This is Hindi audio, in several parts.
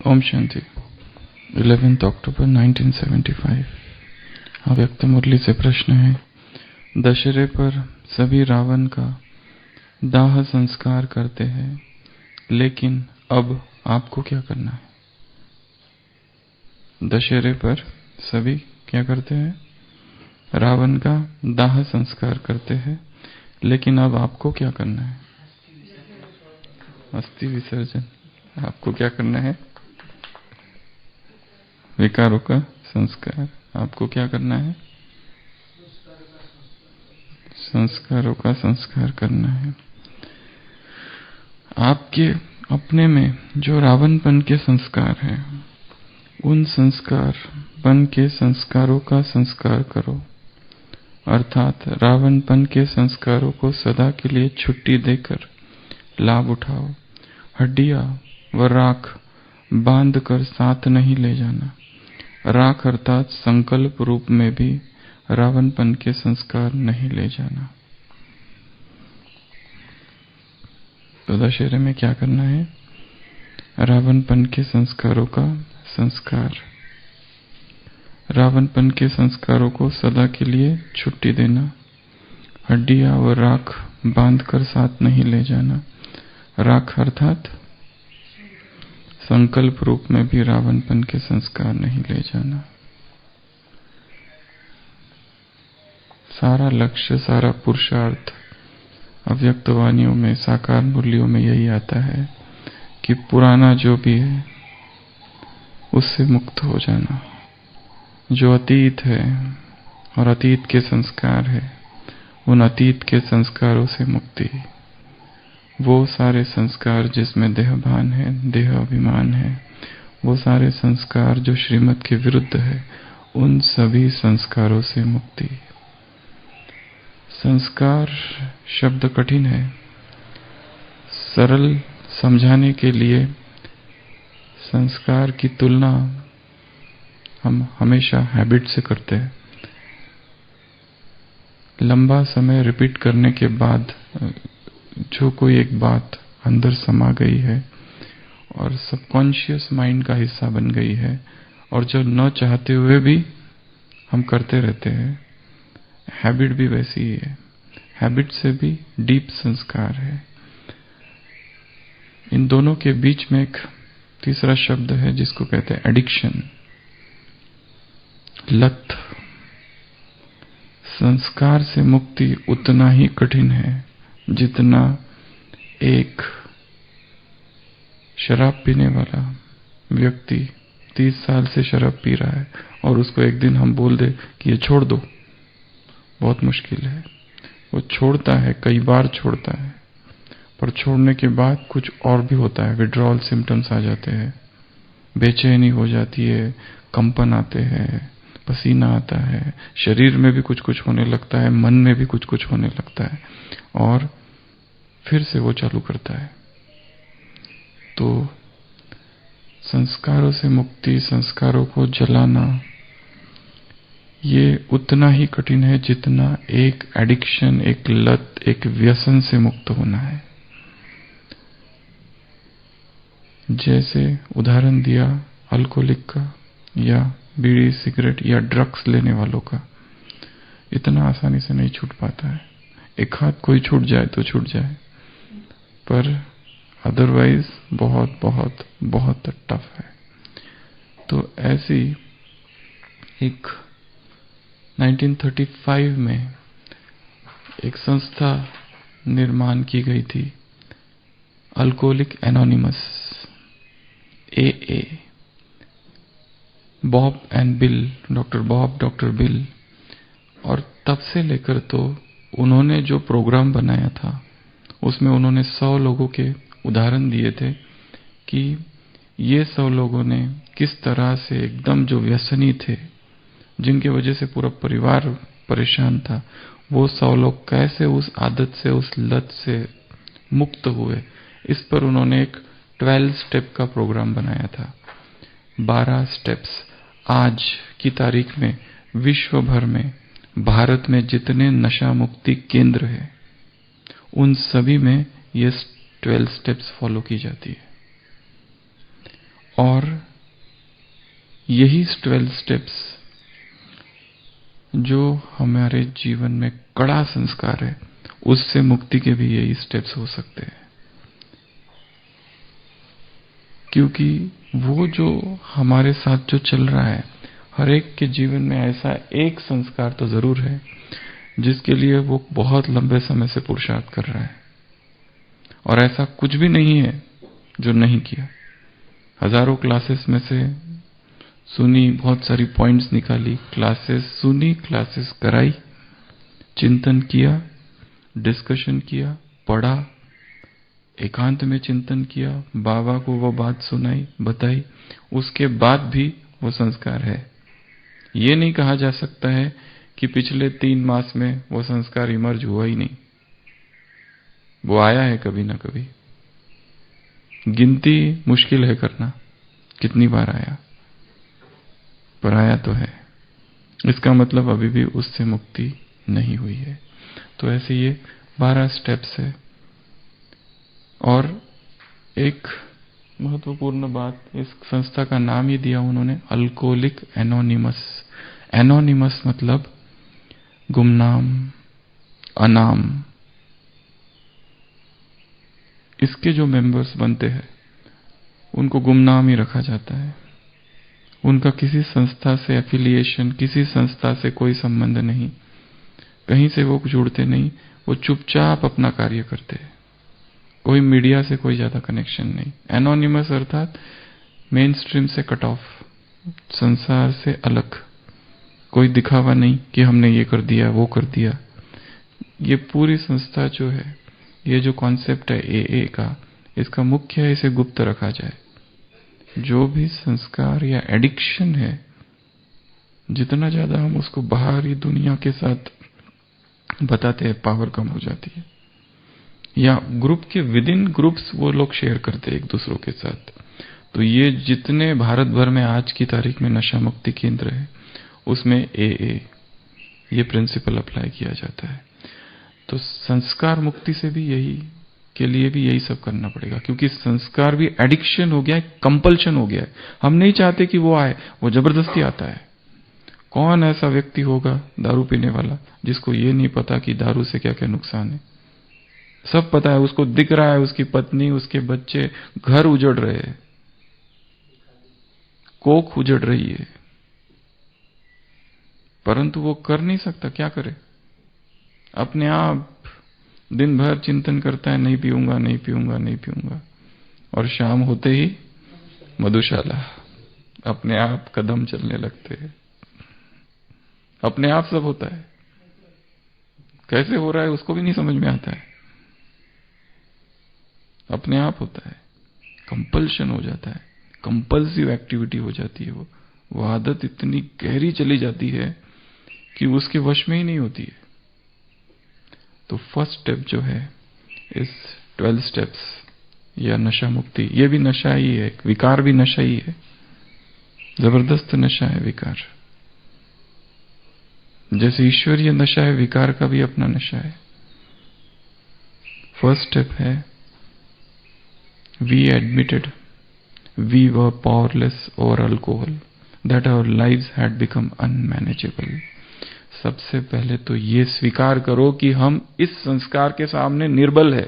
ओम शांति। 11 अक्टूबर 1975। अव्यक्त मुरली से प्रश्न है, दशहरे पर सभी रावण का दाह संस्कार करते हैं, लेकिन अब आपको क्या करना है? दशहरे पर सभी क्या करते हैं? रावण का दाह संस्कार करते हैं, लेकिन अब आपको क्या करना है? अस्थि विसर्जन। आपको क्या करना है? विकारों का संस्कार। आपको क्या करना है? संस्कारों का संस्कार करना है। आपके अपने में जो रावणपन के संस्कार हैं, उन संस्कारपन के संस्कारों का संस्कार करो, अर्थात रावणपन के संस्कारों को सदा के लिए छुट्टी देकर लाभ उठाओ। हड्डियां व राख बांध कर साथ नहीं ले जाना। राख अर्थात संकल्प रूप में भी रावणपन के संस्कार नहीं ले जाना। तो दशहरे में क्या करना है? रावणपन के संस्कारों का संस्कार। रावणपन के संस्कारों को सदा के लिए छुट्टी देना। हड्डियां व राख बांध कर साथ नहीं ले जाना। राख अर्थात संकल्प रूप में भी रावणपन के संस्कार नहीं ले जाना। सारा लक्ष्य, सारा पुरुषार्थ अव्यक्त वाणियों में, साकार मुरलियों में यही आता है कि पुराना जो भी है उससे मुक्त हो जाना। जो अतीत है और अतीत के संस्कार है, उन अतीत के संस्कारों से मुक्ति। वो सारे संस्कार जिसमें देहभान है, देह अभिमान है, वो सारे संस्कार जो श्रीमत के विरुद्ध है, उन सभी संस्कारों से मुक्ति। संस्कार शब्द कठिन है। सरल समझाने के लिए संस्कार की तुलना हम हमेशा हैबिट से करते हैं। लंबा समय रिपीट करने के बाद जो कोई एक बात अंदर समा गई है और सबकॉन्शियस माइंड का हिस्सा बन गई है, और जो न चाहते हुए भी हम करते रहते हैं, हैबिट भी वैसी ही है। हैबिट से भी डीप संस्कार है। इन दोनों के बीच में एक तीसरा शब्द है जिसको कहते हैं एडिक्शन, लत। संस्कार से मुक्ति उतना ही कठिन है जितना एक शराब पीने वाला व्यक्ति 30 साल से शराब पी रहा है और उसको एक दिन हम बोल दे कि ये छोड़ दो, बहुत मुश्किल है। वो छोड़ता है, कई बार छोड़ता है, पर छोड़ने के बाद कुछ और भी होता है। विड्रॉल सिम्टम्स आ जाते हैं, बेचैनी हो जाती है, कंपन आते हैं, पसीना आता है, शरीर में भी कुछ कुछ होने लगता है, मन में भी कुछ कुछ होने लगता है, और फिर से वो चालू करता है। तो संस्कारों से मुक्ति, संस्कारों को जलाना, ये उतना ही कठिन है जितना एक एडिक्शन, एक लत, एक व्यसन से मुक्त होना है। जैसे उदाहरण दिया अल्कोहलिक का, या बीड़ी सिगरेट या ड्रग्स लेने वालों का, इतना आसानी से नहीं छूट पाता है। एक हाथ कोई छूट जाए तो छूट जाए, पर अदरवाइज बहुत बहुत बहुत टफ है। तो ऐसी एक 1935 में एक संस्था निर्माण की गई थी, alcoholic anonymous, AA। Bob and bill, doctor Bob, doctor bill. और तब से लेकर तो उन्होंने जो प्रोग्राम बनाया था उसमें उन्होंने 100 लोगों के उदाहरण दिए थे कि ये 100 लोगों ने किस तरह से एकदम जो व्यसनी थे, जिनके वजह से पूरा परिवार परेशान था, वो 100 लोग कैसे उस आदत से, उस लत से मुक्त हुए। इस पर उन्होंने एक 12 स्टेप का प्रोग्राम बनाया था। 12 स्टेप्स। आज की तारीख में विश्व भर में, भारत में जितने नशा मुक्ति केंद्र है, उन सभी में ये 12 स्टेप्स फॉलो की जाती है। और यही 12 स्टेप्स जो हमारे जीवन में कड़ा संस्कार है, उससे मुक्ति के भी यही स्टेप्स हो सकते हैं। क्योंकि वो जो हमारे साथ जो चल रहा है, हर एक के जीवन में ऐसा एक संस्कार तो जरूर है जिसके लिए वो बहुत लंबे समय से पुरुषार्थ कर रहा है, और ऐसा कुछ भी नहीं है जो नहीं किया। हजारों क्लासेस में से सुनी, बहुत सारी पॉइंट्स निकाली, क्लासेस सुनी, क्लासेस कराई, चिंतन किया, डिस्कशन किया, पढ़ा, एकांत में चिंतन किया, बाबा को वो बात सुनाई, बताई, उसके बाद भी वो संस्कार है। ये नहीं कहा जा सकता है कि पिछले 3 मास में वो संस्कार इमर्ज हुआ ही नहीं। वो आया है कभी ना कभी। गिनती मुश्किल है करना कितनी बार आया, पर आया तो है। इसका मतलब अभी भी उससे मुक्ति नहीं हुई है। तो ऐसे ये 12 स्टेप्स है। और एक महत्वपूर्ण बात, इस संस्था का नाम ही दिया उन्होंने, अल्कोहलिक एनोनिमस। एनोनिमस मतलब गुमनाम, अनाम। इसके जो मेंबर्स बनते हैं उनको गुमनाम ही रखा जाता है। उनका किसी संस्था से एफिलिएशन, किसी संस्था से कोई संबंध नहीं, कहीं से वो जुड़ते नहीं, वो चुपचाप अपना कार्य करते हैं। कोई मीडिया से कोई ज्यादा कनेक्शन नहीं। एनोनिमस अर्थात मेन स्ट्रीम से कट ऑफ, संसार से अलग, कोई दिखावा नहीं कि हमने ये कर दिया, वो कर दिया। ये पूरी संस्था जो है, ये जो कॉन्सेप्ट है एए का, इसका मुख्य है इसे गुप्त रखा जाए। जो भी संस्कार या एडिक्शन है, जितना ज्यादा हम उसको बाहरी दुनिया के साथ बताते हैं, पावर कम हो जाती है। या ग्रुप के विद इन ग्रुप्स वो लोग शेयर करते हैं एक दूसरों के साथ। तो ये जितने भारत भर में आज की तारीख में नशा मुक्ति केंद्र है, उसमें एए ये प्रिंसिपल अप्लाई किया जाता है। तो संस्कार मुक्ति से भी यही, के लिए भी यही सब करना पड़ेगा, क्योंकि संस्कार भी एडिक्शन हो गया है, कंपल्शन हो गया है। हम नहीं चाहते कि वो आए, वो जबरदस्ती आता है। कौन ऐसा व्यक्ति होगा दारू पीने वाला जिसको ये नहीं पता कि दारू से क्या क्या नुकसान है? सब पता है, उसको दिख रहा है, उसकी पत्नी, उसके बच्चे, घर उजड़ रहे हैं, कोख उजड़ रही है, परंतु वो कर नहीं सकता। क्या करे? अपने आप दिन भर चिंतन करता है, नहीं पीऊंगा, नहीं पीऊंगा, नहीं पीऊंगा, और शाम होते ही मधुशाला, अपने आप कदम चलने लगते हैं। अपने आप सब होता है, कैसे हो रहा है उसको भी नहीं समझ में आता है, अपने आप होता है। कंपल्शन हो जाता है, कंपल्सिव एक्टिविटी हो जाती है। वो आदत इतनी गहरी चली जाती है कि उसके वश में ही नहीं होती है। तो फर्स्ट स्टेप जो है इस 12 स्टेप्स या नशा मुक्ति, ये भी नशा ही है, विकार भी नशा ही है, जबरदस्त नशा है विकार। जैसे ईश्वरीय नशा है, विकार का भी अपना नशा है। फर्स्ट स्टेप है, we admitted we were powerless over alcohol, that our lives had become unmanageable. सबसे पहले तो ये स्वीकार करो कि हम इस संस्कार के सामने निर्बल है।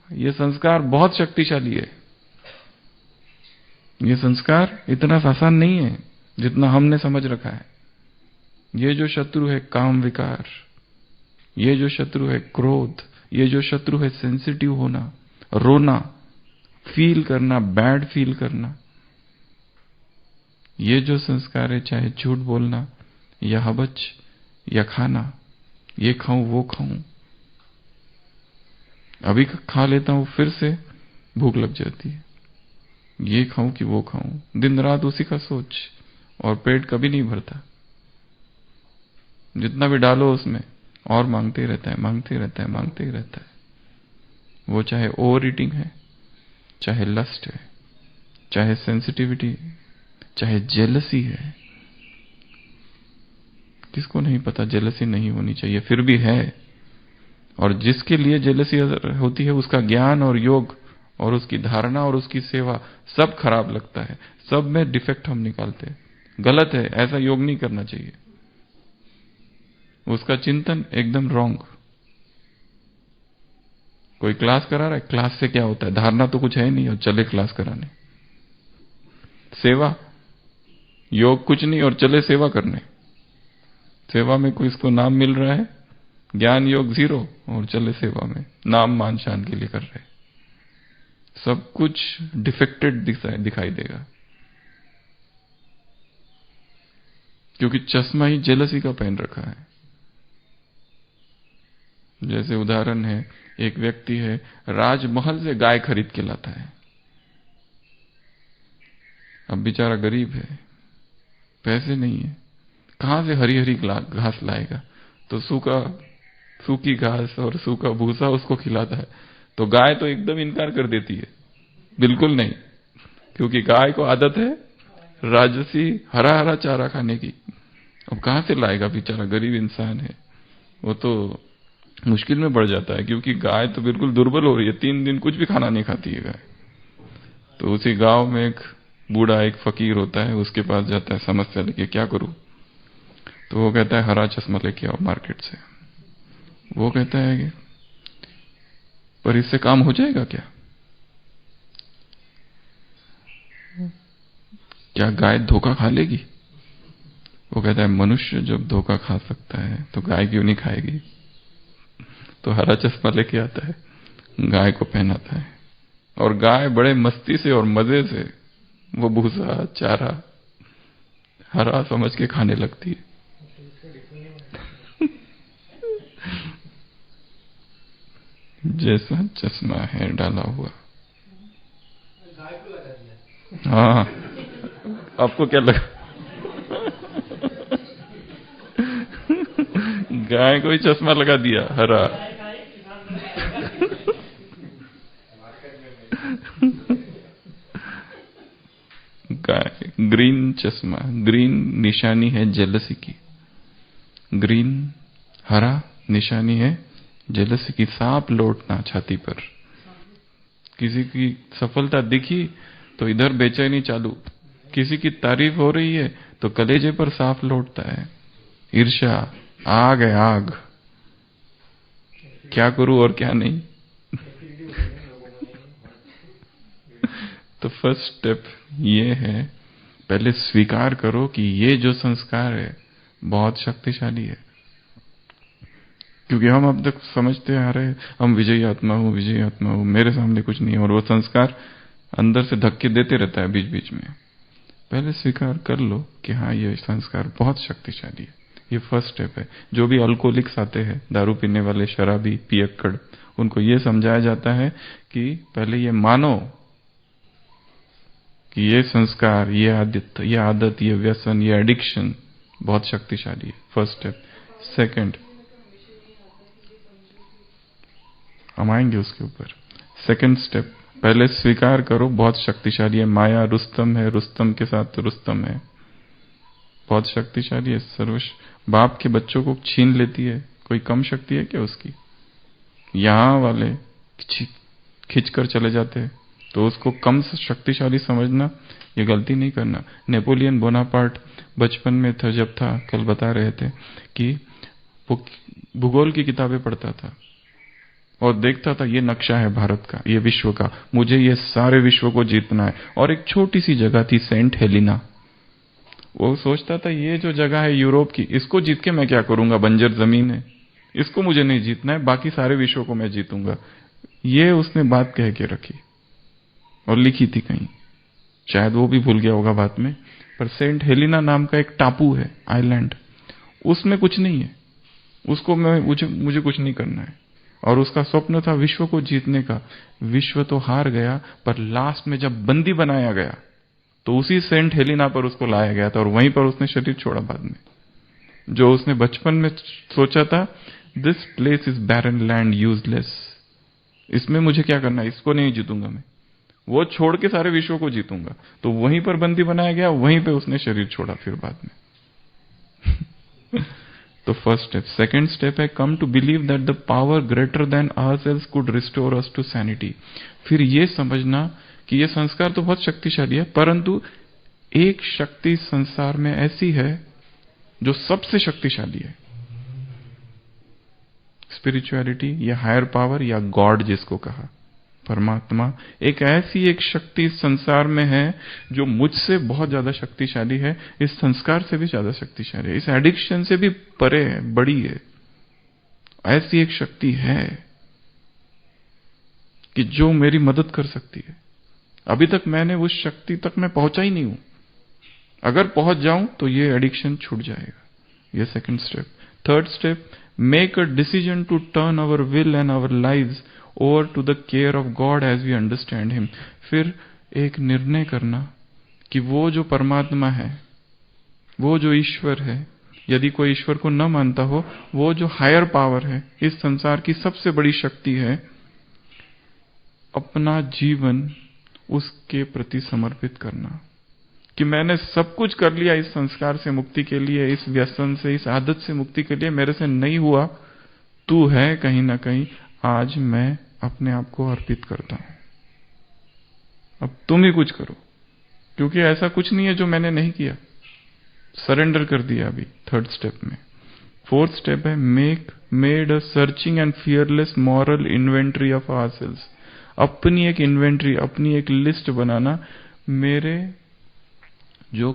ये संस्कार बहुत शक्तिशाली है। ये संस्कार इतना आसान नहीं है जितना हमने समझ रखा है। ये जो शत्रु है काम विकार, ये जो शत्रु है क्रोध, ये जो शत्रु है सेंसिटिव होना, रोना, फील करना, बैड फील करना, ये जो संस्कार है, चाहे झूठ बोलना या हबच या खाना, ये खाऊं वो खाऊं, अभी खा लेता हूं फिर से भूख लग जाती है, ये खाऊं कि वो खाऊं, दिन रात उसी का सोच, और पेट कभी नहीं भरता। जितना भी डालो उसमें और मांगते ही रहता है, मांगते ही रहता है, मांगते ही रहता है। वो चाहे ओवर ईटिंग है, चाहे लस्ट है, चाहे सेंसिटिविटी, चाहे जेलसी है। किसको नहीं पता जेलसी नहीं होनी चाहिए, फिर भी है। और जिसके लिए जेलसी होती है उसका ज्ञान और योग और उसकी धारणा और उसकी सेवा सब खराब लगता है, सब में डिफेक्ट हम निकालते हैं। गलत है, ऐसा योग नहीं करना चाहिए। उसका चिंतन एकदम रॉन्ग। कोई क्लास करा रहा है, क्लास से क्या होता है? धारणा तो कुछ है नहीं और चले क्लास कराने। सेवा, योग कुछ नहीं और चले सेवा करने। सेवा में कोई इसको नाम मिल रहा है, ज्ञान योग 0 और चले सेवा में नाम मान शान के लिए कर रहे। सब कुछ डिफेक्टेड दिखाई देगा, क्योंकि चश्मा ही जेलसी का पहन रखा है। जैसे उदाहरण है, एक व्यक्ति है, राजमहल से गाय खरीद के लाता है। अब बेचारा गरीब है, पैसे नहीं है, कहां से हरी हरी घास लाएगा? तो सूखी घास और सूखा भूसा उसको खिलाता है। तो गाय तो एकदम इनकार कर देती है, बिल्कुल नहीं, क्योंकि गाय को आदत है राजसी हरा हरा चारा खाने की। अब कहां से लाएगा? बेचारा गरीब इंसान है, वो तो मुश्किल में पड़ जाता है, क्योंकि गाय तो बिल्कुल दुर्बल हो रही है, 3 दिन कुछ भी खाना नहीं खाती है गाय। तो उसी गांव में एक बूढ़ा, एक फकीर होता है, उसके पास जाता है समस्या लेके, क्या करूं? तो वो कहता है हरा चश्मा लेके आओ मार्केट से। वो कहता है कि पर इससे काम हो जाएगा क्या? क्या गाय धोखा खा लेगी? वो कहता है मनुष्य जब धोखा खा सकता है तो गाय क्यों नहीं खाएगी? तो हरा चश्मा लेके आता है, गाय को पहनाता है, और गाय बड़े मस्ती से और मजे से वो भूसा चारा हरा समझ के खाने लगती है। जैसा चश्मा है डाला हुआ। हाँ, आपको क्या लगा? गाय को ही चश्मा लगा दिया हरा। गाय ग्रीन चश्मा, ग्रीन निशानी है जेलसी की। ग्रीन हरा निशानी है जेलसी की। सांप लौटना छाती पर, किसी की सफलता दिखी तो इधर बेचैनी चालू, किसी की तारीफ हो रही है तो कलेजे पर सांप लौटता है। ईर्ष्या, आग है आग, क्या करूं और क्या नहीं। तो फर्स्ट स्टेप ये है, पहले स्वीकार करो कि ये जो संस्कार है बहुत शक्तिशाली है। क्योंकि हम अब तक समझते आ रहे हैं हम विजयी आत्मा हूं, मेरे सामने कुछ नहीं है, और वो संस्कार अंदर से धक्के देते रहता है बीच बीच में। पहले स्वीकार कर लो कि हाँ ये संस्कार बहुत शक्तिशाली है। ये फर्स्ट स्टेप है। जो भी अल्कोहलिक्स आते हैं, दारू पीने वाले, शराबी, पियक्कड़, उनको ये समझाया जाता है कि पहले ये मानो कि ये संस्कार, ये आदत, ये व्यसन, ये एडिक्शन बहुत शक्तिशाली है। First step. सेकंड, हम आएंगे उसके ऊपर। सेकंड स्टेप, पहले स्वीकार करो बहुत शक्तिशाली है। माया रुस्तम है, रुस्तम के साथ रुस्तम है, बहुत शक्तिशाली है। बाप के बच्चों को छीन लेती है, कोई कम शक्ति है क्या उसकी? यहां वाले खींच कर चले जाते हैं, तो उसको कम शक्तिशाली समझना, ये गलती नहीं करना। नेपोलियन बोनापार्ट बचपन में था, जब था, कल बता रहे थे कि वो भूगोल की किताबें पढ़ता था और देखता था ये नक्शा है भारत का, ये विश्व का, मुझे ये सारे विश्व को जीतना है। और एक छोटी सी जगह थी सेंट हेलिना, वो सोचता था ये जो जगह है यूरोप की, इसको जीत के मैं क्या करूंगा, बंजर जमीन है, इसको मुझे नहीं जीतना है, बाकी सारे विश्व को मैं जीतूंगा। ये उसने बात कह के रखी और लिखी थी कहीं, शायद वो भी भूल गया होगा बाद में। पर सेंट हेलिना नाम का एक टापू है, आइलैंड, उसमें कुछ नहीं है, उसको मुझे कुछ नहीं करना है। और उसका स्वप्न था विश्व को जीतने का। विश्व तो हार गया, पर लास्ट में जब बंदी बनाया गया तो उसी सेंट हेलिना पर उसको लाया गया था, और वहीं पर उसने शरीर छोड़ा बाद में। जो उसने बचपन में सोचा था, this place is barren land, useless, इसमें मुझे क्या करना है, इसको नहीं जीतूंगा मैं, वो छोड़ के सारे विश्व को जीतूंगा। तो वहीं पर बंदी बनाया गया, वहीं पे उसने शरीर छोड़ा फिर बाद में। तो फर्स्ट स्टेप। सेकंड स्टेप है come to believe that the power greater than ourselves could restore us to sanity. फिर ये समझना कि ये संस्कार तो बहुत शक्तिशाली है, परंतु एक शक्ति संसार में ऐसी है जो सबसे शक्तिशाली है। स्पिरिचुअलिटी या हायर पावर या गॉड जिसको कहा, परमात्मा, एक ऐसी एक शक्ति संसार में है जो मुझसे बहुत ज्यादा शक्तिशाली है, इस संस्कार से भी ज्यादा शक्तिशाली है, इस एडिक्शन से भी परे है, बड़ी है। ऐसी एक शक्ति है कि जो मेरी मदद कर सकती है। अभी तक मैंने उस शक्ति तक मैं पहुंचा ही नहीं हूं। अगर पहुंच जाऊं तो ये एडिक्शन छूट जाएगा। ये second step. Third step, make a decision to turn our will and our lives over to the care of God as we understand him. फिर एक निर्णय करना कि वो जो परमात्मा है, वो जो ईश्वर है, यदि कोई ईश्वर को न मानता हो, वो जो हायर पावर है, इस संसार की सबसे बड़ी शक्ति है, अपना जीवन उसके प्रति समर्पित करना। कि मैंने सब कुछ कर लिया इस संस्कार से मुक्ति के लिए, इस व्यसन से, इस आदत से मुक्ति के लिए, मेरे से नहीं हुआ, तू है कहीं ना कहीं, आज मैं अपने आप को अर्पित करता हूं, अब तुम ही कुछ करो, क्योंकि ऐसा कुछ नहीं है जो मैंने नहीं किया। सरेंडर कर दिया अभी थर्ड स्टेप में। फोर्थ स्टेप है made a searching and fearless moral inventory of ourselves. अपनी एक इन्वेंट्री, अपनी एक लिस्ट बनाना, मेरे जो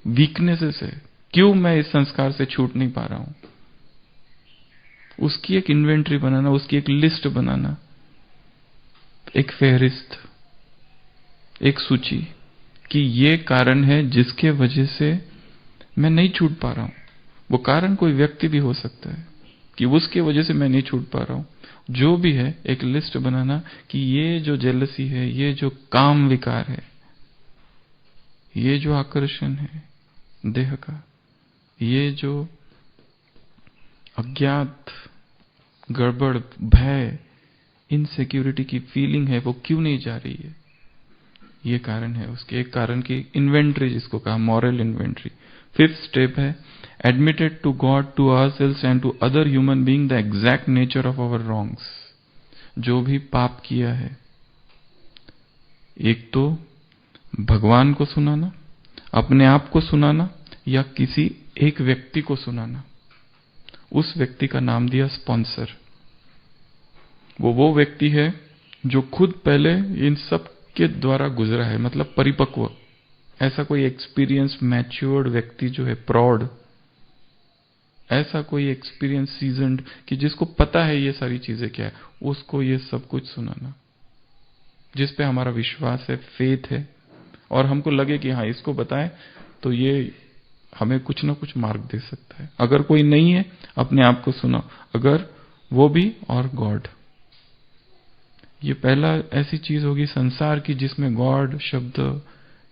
वीकनेसेस है, क्यों मैं इस संस्कार से छूट नहीं पा रहा हूं, उसकी एक इन्वेंट्री बनाना, उसकी एक लिस्ट बनाना, एक फेहरिस्त, एक सूची कि ये कारण है जिसके वजह से मैं नहीं छूट पा रहा हूं। वो कारण कोई व्यक्ति भी हो सकता है कि उसके वजह से मैं नहीं छूट पा रहा हूं। जो भी है, एक लिस्ट बनाना कि ये जो जेलसी है, ये जो काम विकार है, ये जो आकर्षण है देह का, ये जो अज्ञात गड़बड़, भय, इनसिक्योरिटी की फीलिंग है, वो क्यों नहीं जा रही है, ये कारण है। उसके एक कारण की इन्वेंट्री, जिसको कहा मॉरल इन्वेंट्री। फिफ्थ स्टेप है admitted to God, to ourselves and to other human being the exact nature of our wrongs. जो भी पाप किया है, एक तो भगवान को सुनाना, अपने आप को सुनाना, या किसी एक व्यक्ति को सुनाना। उस व्यक्ति का नाम दिया स्पॉन्सर। वो व्यक्ति है जो खुद पहले इन सब के द्वारा गुजरा है, मतलब परिपक्व, ऐसा कोई एक्सपीरियंस मैच्योर्ड व्यक्ति जो है, प्रौढ़, ऐसा कोई एक्सपीरियंस सीजन्ड कि जिसको पता है ये सारी चीजें क्या है, उसको ये सब कुछ सुनाना, जिस पे हमारा विश्वास है, फेथ है, और हमको लगे कि हाँ इसको बताएं तो ये हमें कुछ ना कुछ मार्ग दे सकता है। अगर कोई नहीं है, अपने आप को सुनाओ, अगर वो भी, और गॉड। ये पहला ऐसी चीज होगी संसार की जिसमें गॉड शब्द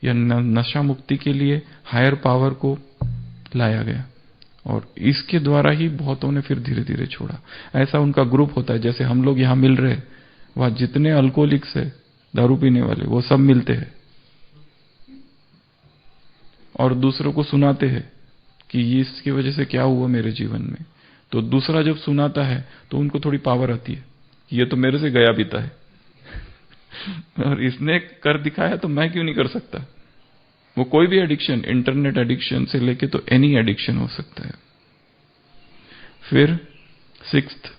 या नशा मुक्ति के लिए हायर पावर को लाया गया, और इसके द्वारा ही बहुतों ने फिर धीरे धीरे छोड़ा। ऐसा उनका ग्रुप होता है, जैसे हम लोग यहां मिल रहे, वहां जितने अल्कोहलिक्स है, दारू पीने वाले, वो सब मिलते हैं और दूसरों को सुनाते हैं कि इसकी वजह से क्या हुआ मेरे जीवन में। तो दूसरा जब सुनाता है तो उनको थोड़ी पावर आती है, ये तो मेरे से गया बीता है और इसने कर दिखाया तो मैं क्यों नहीं कर सकता। वो कोई भी एडिक्शन, इंटरनेट एडिक्शन से लेके तो एनी एडिक्शन हो सकता है। फिर sixth,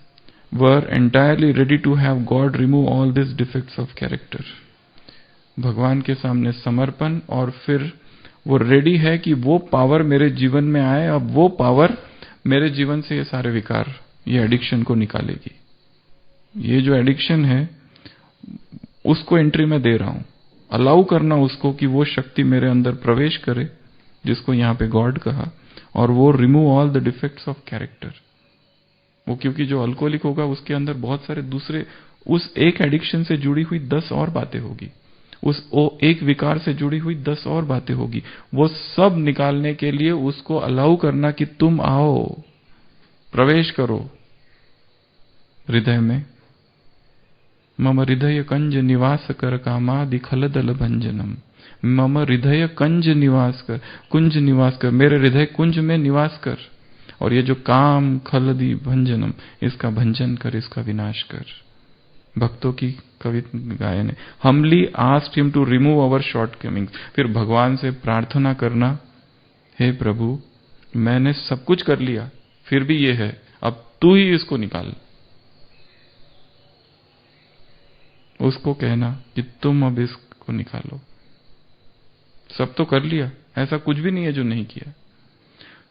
were entirely ready to have God remove all this defects of character. भगवान के सामने समर्पण, और फिर वो रेडी है कि वो पावर मेरे जीवन में आए, अब वो पावर मेरे जीवन से ये सारे विकार, ये एडिक्शन को निकालेगी। ये जो एडिक्शन है उसको एंट्री में दे रहा हूं, अलाउ करना उसको कि वो शक्ति मेरे अंदर प्रवेश करे, जिसको यहां पे गॉड कहा, और वो remove all the defects of character. वो क्योंकि जो अल्कोहलिक होगा उसके अंदर बहुत सारे दूसरे, उस एक एडिक्शन से जुड़ी हुई 10 और बातें होगी, उस एक विकार से जुड़ी हुई 10 और बातें होगी। वो सब निकालने के लिए उसको अलाउ करना कि तुम आओ, प्रवेश करो हृदय में। मम हृदय कंज निवास कर कामादि खलदल भंजनम। मम हृदय कंज निवास कर, कुंज निवास कर, मेरे हृदय कुंज में निवास कर, और ये जो काम खलदी भंजनम, इसका भंजन कर, इसका विनाश कर। भक्तों की कवि गायन है। Humbly asked him to remove our shortcomings. फिर भगवान से प्रार्थना करना, हे प्रभु मैंने सब कुछ कर लिया, फिर भी ये है, अब तू ही इसको निकाल। उसको कहना कि तुम अब इसको निकालो। सब तो कर लिया, ऐसा कुछ भी नहीं है जो नहीं किया।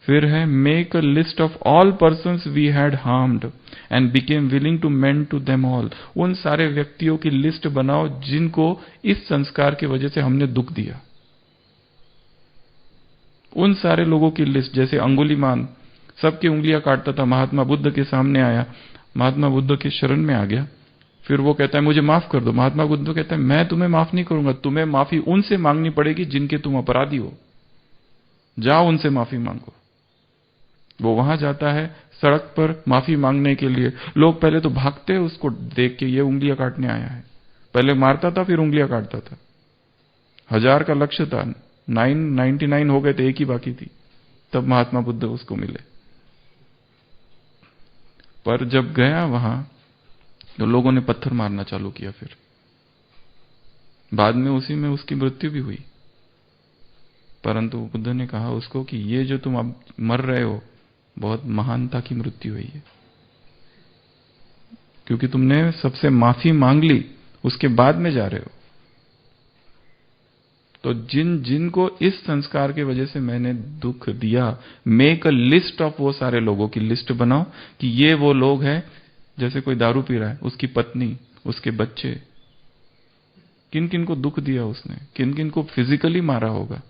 फिर है make a list of all persons we had harmed and became willing to mend to them all. उन सारे व्यक्तियों की लिस्ट बनाओ जिनको इस संस्कार की वजह से हमने दुख दिया। उन सारे लोगों की लिस्ट, जैसे अंगुलीमान सबकी उंगलियां काटता था, महात्मा बुद्ध के सामने आया, महात्मा बुद्ध के शरण में आ गया, फिर वो कहता है मुझे माफ कर दो। महात्मा बुद्ध कहता है मैं तुम्हें माफ नहीं करूंगा, तुम्हें माफी उनसे मांगनी पड़ेगी जिनके तुम अपराधी हो, जाओ उनसे माफी मांगो। वो वहां जाता है सड़क पर माफी मांगने के लिए। लोग पहले तो भागते हैं उसको देख के, ये उंगलियां काटने आया है। पहले मारता था फिर उंगलियां काटता था। 1000 का लक्ष्य था, 999 हो गए थे, एक ही बाकी थी। तब महात्मा बुद्ध उसको मिले। पर जब गया वहां तो लोगों ने पत्थर मारना चालू किया। फिर बाद में उसी में उसकी मृत्यु भी हुई। परंतु बुद्ध ने कहा उसको कि ये जो तुम अब मर रहे हो, बहुत महानता की मृत्यु है ये, क्योंकि तुमने सबसे माफी मांग ली, उसके बाद में जा रहे हो। तो जिनको इस संस्कार की वजह से मैंने दुख दिया, मेक अ लिस्ट ऑफ, वो सारे लोगों की लिस्ट बनाओ कि ये वो लोग हैं। जैसे कोई दारू पी रहा है, उसकी पत्नी, उसके बच्चे, किन किन को दुख दिया उसने, किन किन को फिजिकली मारा होगा,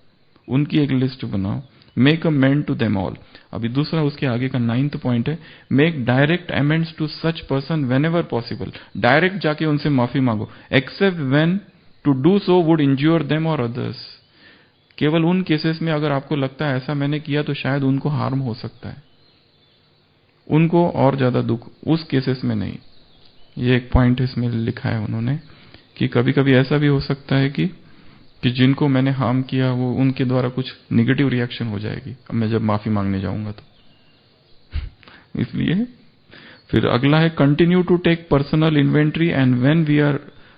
उनकी एक लिस्ट बनाओ। Make a mend to them all. अभी दूसरा उसके आगे का 9th पॉइंट है, make direct amends to such person whenever possible. Direct जाके उनसे माफी मांगो, except when to do so would injure them और अदर्स। केवल उन केसेस में अगर आपको लगता है ऐसा मैंने किया तो शायद उनको हार्म हो सकता है, उनको और ज्यादा दुख, उस केसेस में नहीं। ये एक पॉइंट इसमें लिखा है उन्होंने कि कभी कभी ऐसा भी हो सकता है कि जिनको मैंने हार्म किया वो उनके द्वारा कुछ निगेटिव रिएक्शन हो जाएगी अब मैं जब माफी मांगने जाऊंगा तो। इसलिए फिर अगला है continue to take personal inventory and when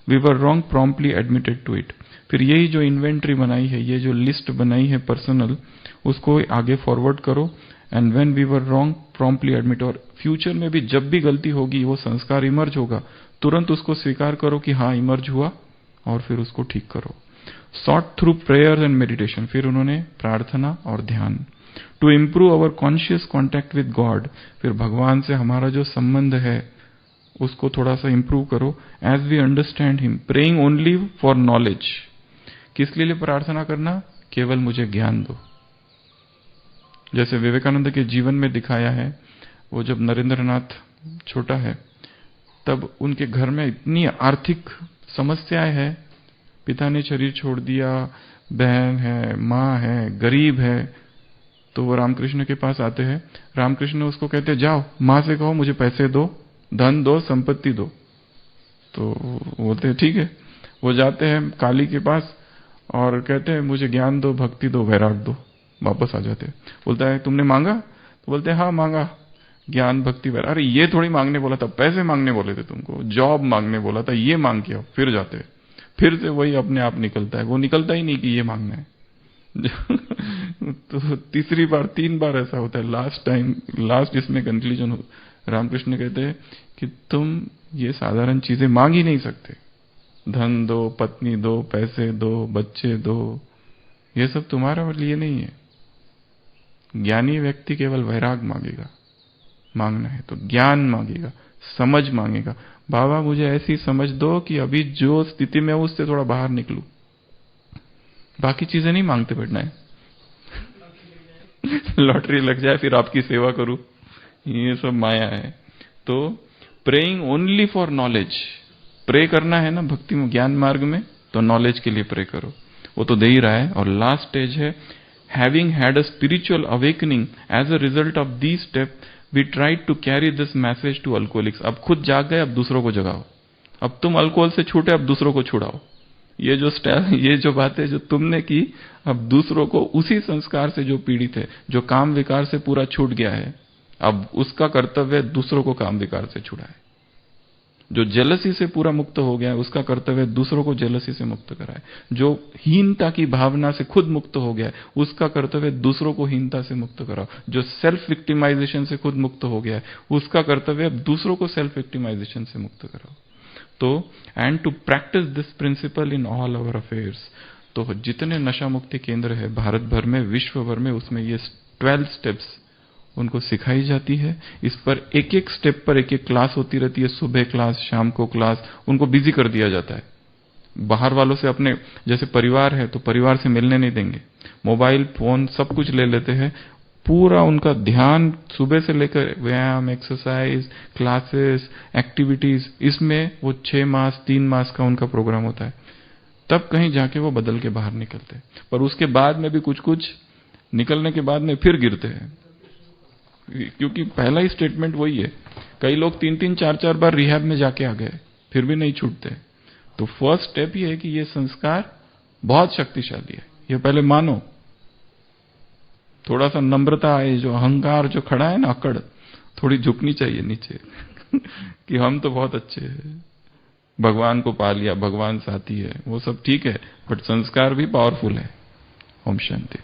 we were wrong promptly admitted to it. फिर यही जो इन्वेंट्री बनाई है, ये जो लिस्ट बनाई है पर्सनल, उसको आगे फॉरवर्ड करो। And when we were wrong promptly admit, और फ्यूचर में भी जब भी गलती होगी, वो संस्कार इमर्ज होगा, तुरंत उसको स्वीकार करो कि हाँ इमर्ज हुआ, और फिर उसको ठीक करो। Sought through prayers and meditation. फिर उन्होंने प्रार्थना और ध्यान। To improve our conscious contact with God. फिर भगवान से हमारा जो संबंध है उसको थोड़ा सा इंप्रूव करो। As we understand him, praying only for knowledge. किस लिए प्रार्थना करना? केवल मुझे ज्ञान दो। जैसे विवेकानंद के जीवन में दिखाया है, वो जब नरेंद्रनाथ छोटा है तब उनके घर में इतनी आर्थिक समस्याएं हैं, पिता ने शरीर छोड़ दिया, बहन है, माँ है, गरीब है, तो वो रामकृष्ण के पास आते हैं। रामकृष्ण उसको कहते जाओ माँ से कहो मुझे पैसे दो, धन दो, संपत्ति दो। तो बोलते ठीक है। वो जाते हैं काली के पास और कहते हैं मुझे ज्ञान दो, भक्ति दो, वैराग दो, वापस आ जाते हैं। बोलता है तुमने मांगा? तो बोलते हैं हाँ मांगा, ज्ञान भक्ति वैराग। अरे ये थोड़ी मांगने बोला था, पैसे मांगने बोले थे तुमको, जॉब मांगने बोला था, ये मांग के आओ। फिर जाते हैं, फिर से वही अपने आप निकलता है, वो निकलता ही नहीं कि ये मांगना है। तो तीसरी बार 3 बार ऐसा होता है। लास्ट इसमें कंक्लूजन हो, रामकृष्ण कहते हैं कि तुम ये साधारण चीजें मांग ही नहीं सकते, धन दो, पत्नी दो, पैसे दो, बच्चे दो, ये सब तुम्हारा लिए नहीं है। ज्ञानी व्यक्ति केवल वैराग मांगेगा, मांगना है तो ज्ञान मांगेगा, समझ मांगेगा। बाबा मुझे ऐसी समझ दो कि अभी जो स्थिति में हूं उससे थोड़ा बाहर निकलूं। बाकी चीजें नहीं मांगते बैठना है। लॉटरी लग जाए फिर आपकी सेवा करूं, ये सब माया है। तो praying only for knowledge, pray करना है ना भक्ति में, ज्ञान मार्ग में, तो नॉलेज के लिए प्रे करो, वो तो दे ही रहा है। और लास्ट स्टेज है having had a spiritual awakening as a result of the step we tried to carry this message to alcoholics. अब खुद जाग गए, अब दूसरों को जगाओ। अब तुम अल्कोहल से छूटे, अब दूसरों को छुड़ाओ। ये जो बातें जो तुमने की, अब दूसरों को उसी संस्कार से जो पीड़ित है, जो काम विकार से पूरा छूट गया है, अब उसका कर्तव्य दूसरों को काम विकार से छुड़ाए। जो जेलसी से पूरा मुक्त हो गया है, उसका कर्तव्य दूसरों को जेलसी से मुक्त कराए। जो हीनता की भावना से खुद मुक्त हो गया है, उसका कर्तव्य दूसरों को हीनता से मुक्त कराओ। जो सेल्फ विक्टिमाइजेशन से खुद मुक्त हो गया है, उसका कर्तव्य दूसरों को सेल्फ विक्टिमाइजेशन से मुक्त कराओ। तो and to practise this principle in all our affairs. तो जितने नशा मुक्ति केंद्र है भारत भर में, विश्व भर में, उसमें ये 12 स्टेप्स उनको सिखाई जाती है। इस पर एक एक स्टेप पर एक एक क्लास होती रहती है, सुबह क्लास, शाम को क्लास। उनको बिजी कर दिया जाता है। बाहर वालों से, अपने जैसे परिवार है तो परिवार से मिलने नहीं देंगे, मोबाइल फोन सब कुछ ले लेते हैं। पूरा उनका ध्यान सुबह से लेकर व्यायाम, एक्सरसाइज, क्लासेस, एक्टिविटीज, इसमें वो 6 मास 3 मास का उनका प्रोग्राम होता है। तब कहीं जाके वो बदल के बाहर निकलते हैं। पर उसके बाद में भी कुछ कुछ निकलने के बाद में फिर गिरते हैं, क्योंकि पहला ही स्टेटमेंट वही है। कई लोग 3-3 4-4 बार रिहैब में जाके आ गए, फिर भी नहीं छूटते। तो फर्स्ट स्टेप ये है कि ये संस्कार बहुत शक्तिशाली है, ये पहले मानो। थोड़ा सा नम्रता है, जो अहंकार जो खड़ा है ना, अकड़ थोड़ी झुकनी चाहिए नीचे कि हम तो बहुत अच्छे हैं, भगवान को पा लिया, भगवान साथी है, वो सब ठीक है, बट संस्कार भी पावरफुल है। ओम शांति।